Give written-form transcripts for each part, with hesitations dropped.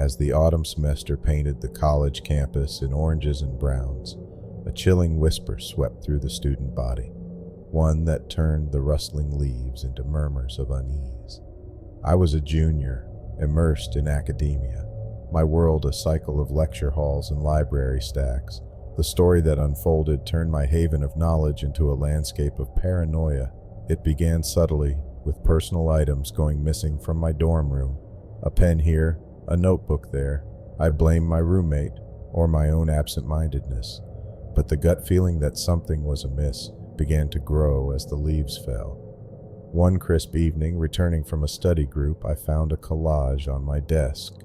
As the autumn semester painted the college campus in oranges and browns, a chilling whisper swept through the student body, one that turned the rustling leaves into murmurs of unease. I was a junior, immersed in academia, my world a cycle of lecture halls and library stacks. The story that unfolded turned my haven of knowledge into a landscape of paranoia. It began subtly, with personal items going missing from my dorm room. A pen here, a notebook there. I blamed my roommate, or my own absent-mindedness. But the gut feeling that something was amiss began to grow as the leaves fell. One crisp evening, returning from a study group, I found a collage on my desk,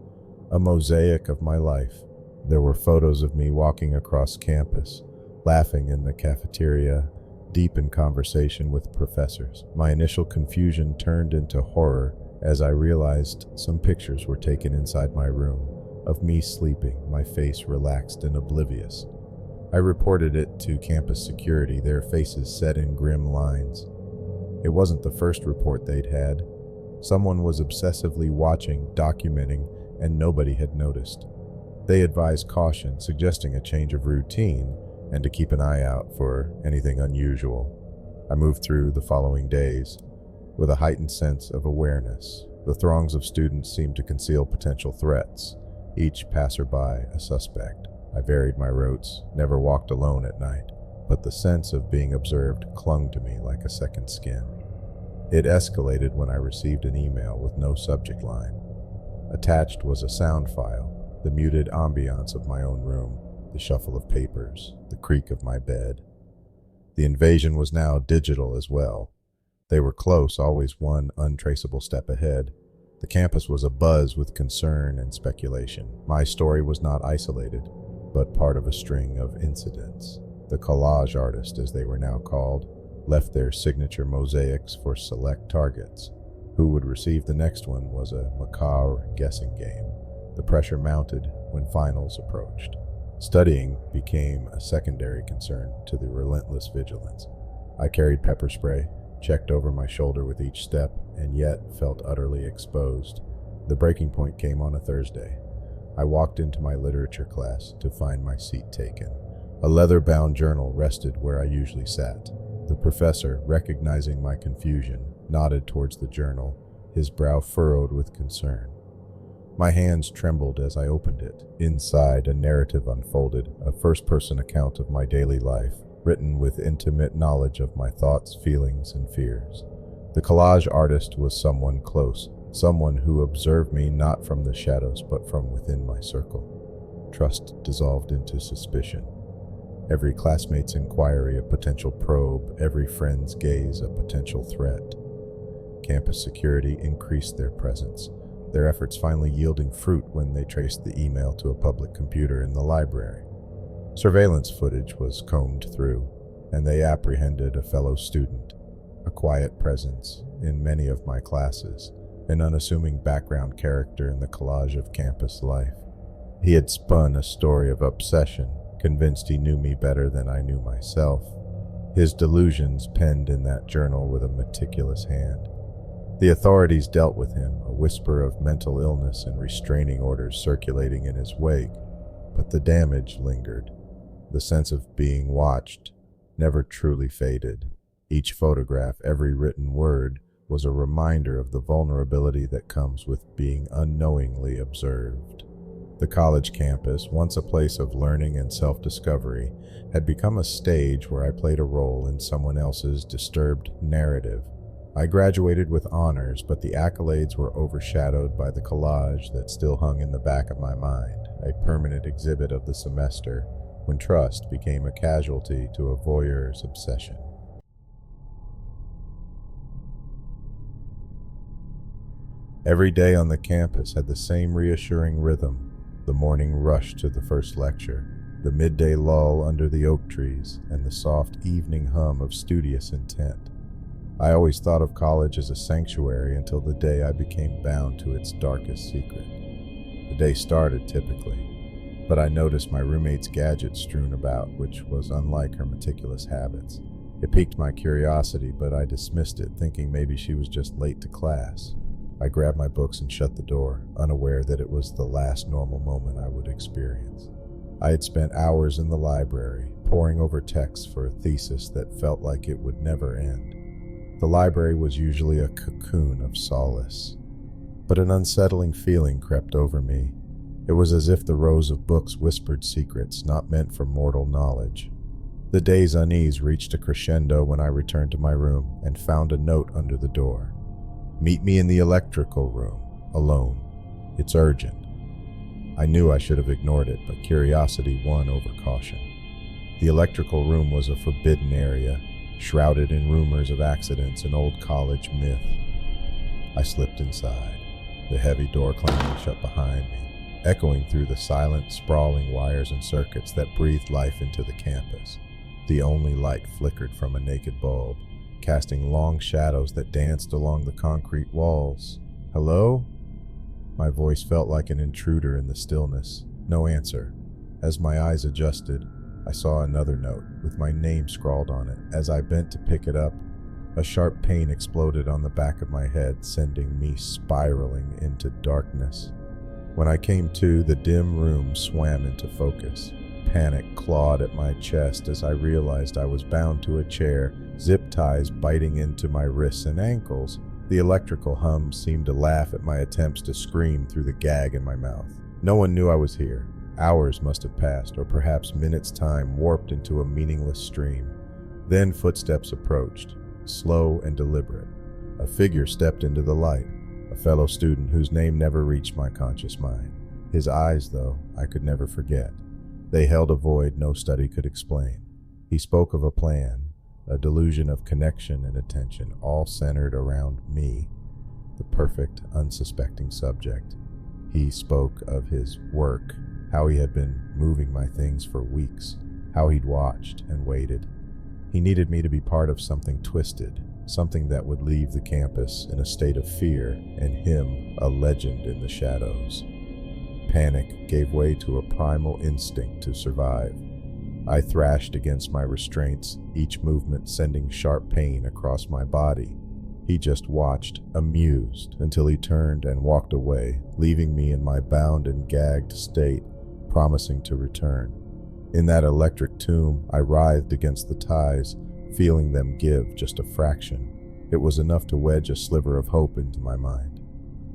a mosaic of my life. There were photos of me walking across campus, laughing in the cafeteria, deep in conversation with professors. My initial confusion turned into horror as I realized some pictures were taken inside my room, of me sleeping, my face relaxed and oblivious. I reported it to campus security, their faces set in grim lines. It wasn't the first report they'd had. Someone was obsessively watching, documenting, and nobody had noticed. They advised caution, suggesting a change of routine and to keep an eye out for anything unusual. I moved through the following days with a heightened sense of awareness. The throngs of students seemed to conceal potential threats, each passerby a suspect. I varied my routes, never walked alone at night, but the sense of being observed clung to me like a second skin. It escalated when I received an email with no subject line. Attached was a sound file, the muted ambiance of my own room, the shuffle of papers, the creak of my bed. The invasion was now digital as well. They were close, always one untraceable step ahead. The campus was abuzz with concern and speculation. My story was not isolated, but part of a string of incidents. The collage artists, as they were now called, left their signature mosaics for select targets. Who would receive the next one was a macabre guessing game. The pressure mounted when finals approached. Studying became a secondary concern to the relentless vigilance. I carried pepper spray, checked over my shoulder with each step, and yet felt utterly exposed. The breaking point came on a Thursday. I walked into my literature class to find my seat taken. A leather-bound journal rested where I usually sat. The professor, recognizing my confusion, nodded towards the journal, his brow furrowed with concern. My hands trembled as I opened it. Inside, a narrative unfolded, a first-person account of my daily life, written with intimate knowledge of my thoughts, feelings, and fears. The collage artist was someone close, someone who observed me not from the shadows but from within my circle. Trust dissolved into suspicion. Every classmate's inquiry a potential probe, every friend's gaze a potential threat. Campus security increased their presence, their efforts finally yielding fruit when they traced the email to a public computer in the library. Surveillance footage was combed through, and they apprehended a fellow student, a quiet presence in many of my classes, an unassuming background character in the collage of campus life. He had spun a story of obsession, convinced he knew me better than I knew myself, his delusions penned in that journal with a meticulous hand. The authorities dealt with him, a whisper of mental illness and restraining orders circulating in his wake, but the damage lingered. The sense of being watched never truly faded. Each photograph, every written word, was a reminder of the vulnerability that comes with being unknowingly observed. The college campus, once a place of learning and self-discovery, had become a stage where I played a role in someone else's disturbed narrative. I graduated with honors, but the accolades were overshadowed by the collage that still hung in the back of my mind, a permanent exhibit of the semester, when trust became a casualty to a voyeur's obsession. Every day on the campus had the same reassuring rhythm. The morning rush to the first lecture, the midday lull under the oak trees, and the soft evening hum of studious intent. I always thought of college as a sanctuary until the day I became bound to its darkest secret. The day started typically, but I noticed my roommate's gadgets strewn about, which was unlike her meticulous habits. It piqued my curiosity, but I dismissed it, thinking maybe she was just late to class. I grabbed my books and shut the door, unaware that it was the last normal moment I would experience. I had spent hours in the library, poring over texts for a thesis that felt like it would never end. The library was usually a cocoon of solace, but an unsettling feeling crept over me. It was as if the rows of books whispered secrets not meant for mortal knowledge. The day's unease reached a crescendo when I returned to my room and found a note under the door. "Meet me in the electrical room, alone. It's urgent." I knew I should have ignored it, but curiosity won over caution. The electrical room was a forbidden area, shrouded in rumors of accidents and old college myth. I slipped inside, the heavy door clanging shut behind me, echoing through the silent, sprawling wires and circuits that breathed life into the campus. The only light flickered from a naked bulb, casting long shadows that danced along the concrete walls. "Hello?" My voice felt like an intruder in the stillness. No answer. As my eyes adjusted, I saw another note, with my name scrawled on it. As I bent to pick it up, a sharp pain exploded on the back of my head, sending me spiraling into darkness. When I came to, the dim room swam into focus. Panic clawed at my chest as I realized I was bound to a chair, zip ties biting into my wrists and ankles. The electrical hum seemed to laugh at my attempts to scream through the gag in my mouth. No one knew I was here. Hours must have passed, or perhaps minutes' time warped into a meaningless stream. Then footsteps approached, slow and deliberate. A figure stepped into the light, a fellow student whose name never reached my conscious mind. His eyes, though, I could never forget. They held a void no study could explain. He spoke of a plan, a delusion of connection and attention, all centered around me, the perfect, unsuspecting subject. He spoke of his work, how he had been moving my things for weeks, how he'd watched and waited. He needed me to be part of something twisted, something that would leave the campus in a state of fear, and him a legend in the shadows. Panic gave way to a primal instinct to survive. I thrashed against my restraints, each movement sending sharp pain across my body. He just watched, amused, until he turned and walked away, leaving me in my bound and gagged state, promising to return. In that electric tomb, I writhed against the ties, feeling them give just a fraction. It was enough to wedge a sliver of hope into my mind.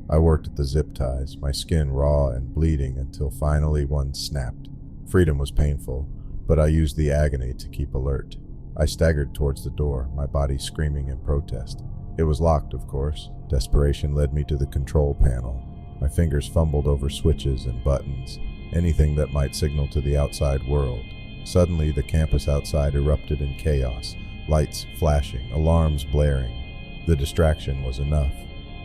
I worked at the zip ties, my skin raw and bleeding, until finally one snapped. Freedom was painful, but I used the agony to keep alert. I staggered towards the door, my body screaming in protest. It was locked, of course. Desperation led me to the control panel. My fingers fumbled over switches and buttons, anything that might signal to the outside world. Suddenly, the campus outside erupted in chaos, lights flashing, alarms blaring. The distraction was enough.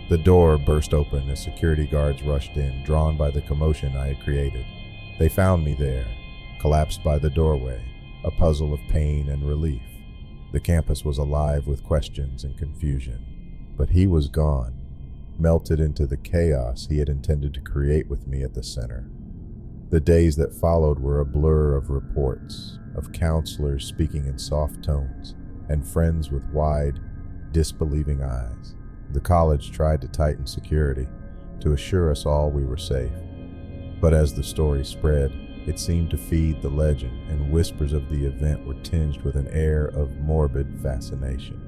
The door burst open as security guards rushed in, drawn by the commotion I had created. They found me there, collapsed by the doorway, a puzzle of pain and relief. The campus was alive with questions and confusion. But he was gone, melted into the chaos he had intended to create with me at the center. The days that followed were a blur of reports, of counselors speaking in soft tones, and friends with wide, disbelieving eyes. The college tried to tighten security, to assure us all we were safe. But as the story spread, it seemed to feed the legend, and whispers of the event were tinged with an air of morbid fascination.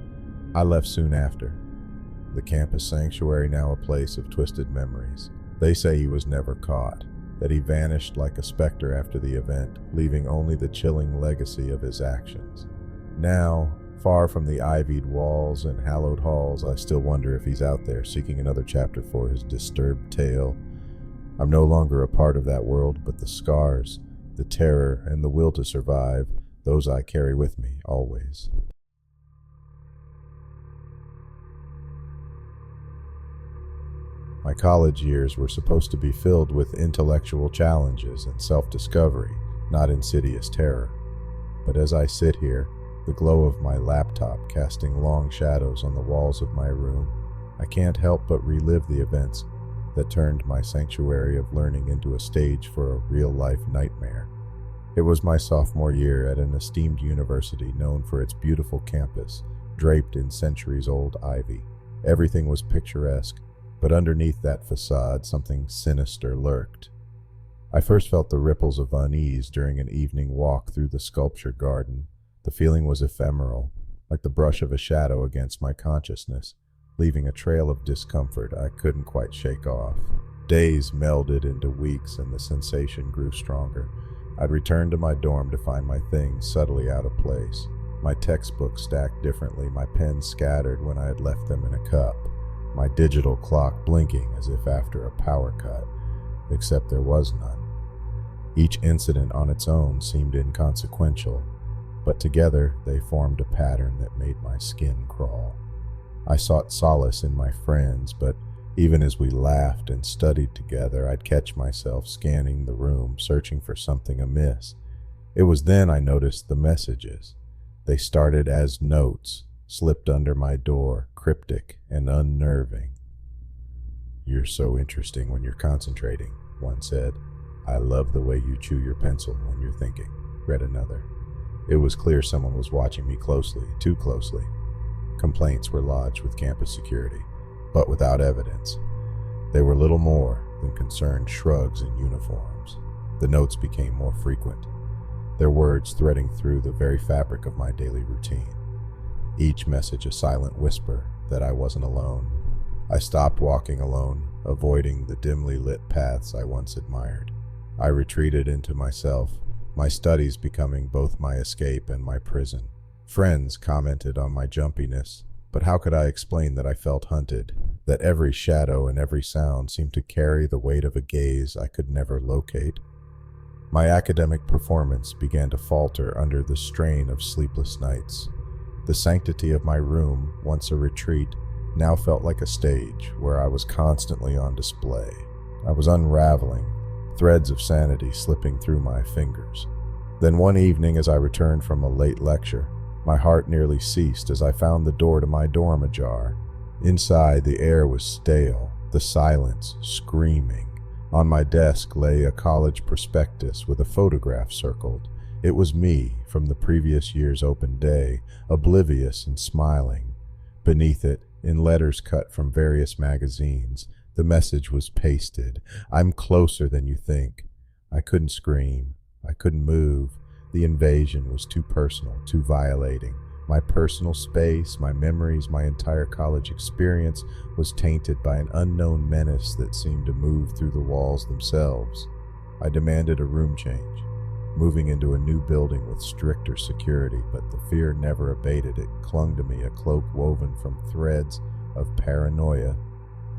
I left soon after, the campus sanctuary now a place of twisted memories. They say he was never caught, that he vanished like a specter after the event, leaving only the chilling legacy of his actions. Now, far from the ivied walls and hallowed halls, I still wonder if he's out there seeking another chapter for his disturbed tale. I'm no longer a part of that world, but the scars, the terror, and the will to survive, those I carry with me always. My college years were supposed to be filled with intellectual challenges and self-discovery, not insidious terror. But as I sit here, the glow of my laptop casting long shadows on the walls of my room, I can't help but relive the events that turned my sanctuary of learning into a stage for a real-life nightmare. It was my sophomore year at an esteemed university known for its beautiful campus, draped in centuries-old ivy. Everything was picturesque, But underneath that facade, something sinister lurked. I first felt the ripples of unease during an evening walk through the sculpture garden. The feeling was ephemeral, like the brush of a shadow against my consciousness, leaving a trail of discomfort I couldn't quite shake off. Days melded into weeks and the sensation grew stronger. I'd return to my dorm to find my things subtly out of place. My textbooks stacked differently, my pens scattered when I had left them in a cup, my digital clock blinking as if after a power cut, except there was none. Each incident on its own seemed inconsequential, but together they formed a pattern that made my skin crawl. I sought solace in my friends, but even as we laughed and studied together, I'd catch myself scanning the room, searching for something amiss. It was then I noticed the messages. They started as notes, slipped under my door, cryptic and unnerving. "You're so interesting when you're concentrating," one said. "I love the way you chew your pencil when you're thinking," read another. It was clear someone was watching me closely, too closely. Complaints were lodged with campus security, but without evidence. They were little more than concerned shrugs and uniforms. The notes became more frequent, their words threading through the very fabric of my daily routine. Each message a silent whisper that I wasn't alone. I stopped walking alone, avoiding the dimly lit paths I once admired. I retreated into myself, my studies becoming both my escape and my prison. Friends commented on my jumpiness, but how could I explain that I felt hunted, that every shadow and every sound seemed to carry the weight of a gaze I could never locate? My academic performance began to falter under the strain of sleepless nights. The sanctity of my room, once a retreat, now felt like a stage where I was constantly on display. I was unraveling, threads of sanity slipping through my fingers. Then one evening, as I returned from a late lecture, my heart nearly ceased as I found the door to my dorm ajar. Inside, the air was stale, the silence screaming. On my desk lay a college prospectus with a photograph circled. It was me from the previous year's open day, oblivious and smiling. Beneath it, in letters cut from various magazines, the message was pasted: "I'm closer than you think." I couldn't scream. I couldn't move. The invasion was too personal, too violating. My personal space, my memories, my entire college experience was tainted by an unknown menace that seemed to move through the walls themselves. I demanded a room change, moving into a new building with stricter security, but the fear never abated. It clung to me, a cloak woven from threads of paranoia.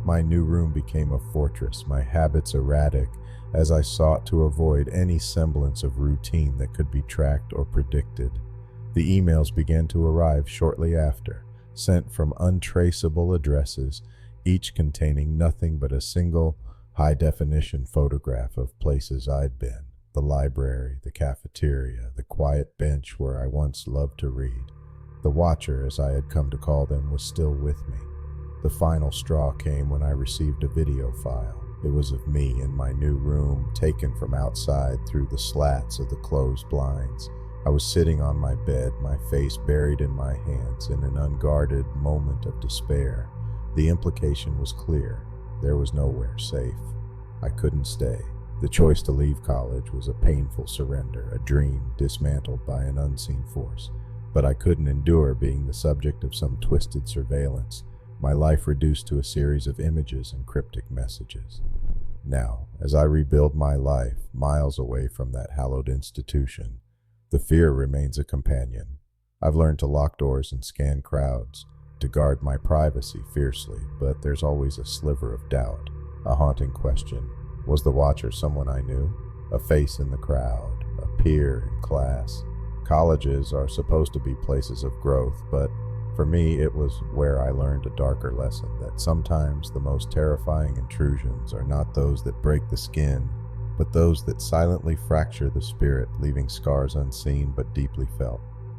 My new room became a fortress, my habits erratic, as I sought to avoid any semblance of routine that could be tracked or predicted. The emails began to arrive shortly after, sent from untraceable addresses, each containing nothing but a single high-definition photograph of places I'd been: the library, the cafeteria, the quiet bench where I once loved to read. The watcher, as I had come to call them, was still with me. The final straw came when I received a video file. It was of me in my new room, taken from outside through the slats of the closed blinds. I was sitting on my bed, my face buried in my hands, in an unguarded moment of despair. The implication was clear. There was nowhere safe. I couldn't stay. The choice to leave college was a painful surrender, a dream dismantled by an unseen force. But I couldn't endure being the subject of some twisted surveillance, my life reduced to a series of images and cryptic messages. Now, as I rebuild my life, miles away from that hallowed institution, the fear remains a companion. I've learned to lock doors and scan crowds, to guard my privacy fiercely, but there's always a sliver of doubt, a haunting question. Was the watcher someone I knew? A face in the crowd, a peer in class? Colleges are supposed to be places of growth, but for me, it was where I learned a darker lesson, that sometimes the most terrifying intrusions are not those that break the skin, but those that silently fracture the spirit, leaving scars unseen but deeply felt.